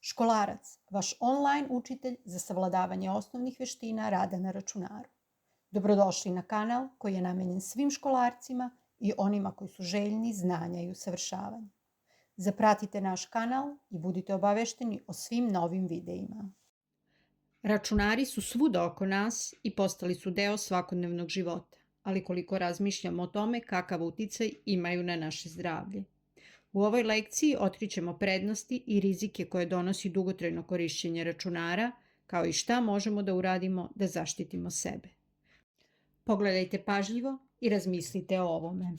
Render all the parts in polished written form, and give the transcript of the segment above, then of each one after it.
Školarac, vaš online učitelj za savladavanje osnovnih veština rada na računaru. Dobrodošli na kanal koji je namenjen svim školarcima i onima koji su željni znanja i usavršavanja. Zapratite naš kanal i budite obavešteni o svim novim videima. Računari su svuda oko nas i postali su deo svakodnevnog života, ali koliko razmišljamo o tome kakav uticaj imaju na naše zdravlje. U ovoj lekciji otkrićemo prednosti i rizike koje donosi dugotrajno korišćenje računara, kao i šta možemo da uradimo da zaštitimo sebe. Pogledajte pažljivo i razmislite o ovome.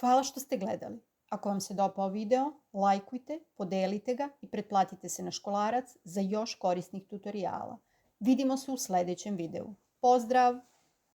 Hvala što ste gledali. Ako vam se dopao video, lajkujte, podelite ga i pretplatite se na Školarac za još korisnih tutoriala. Vidimo se u sljedećem videu. Pozdrav!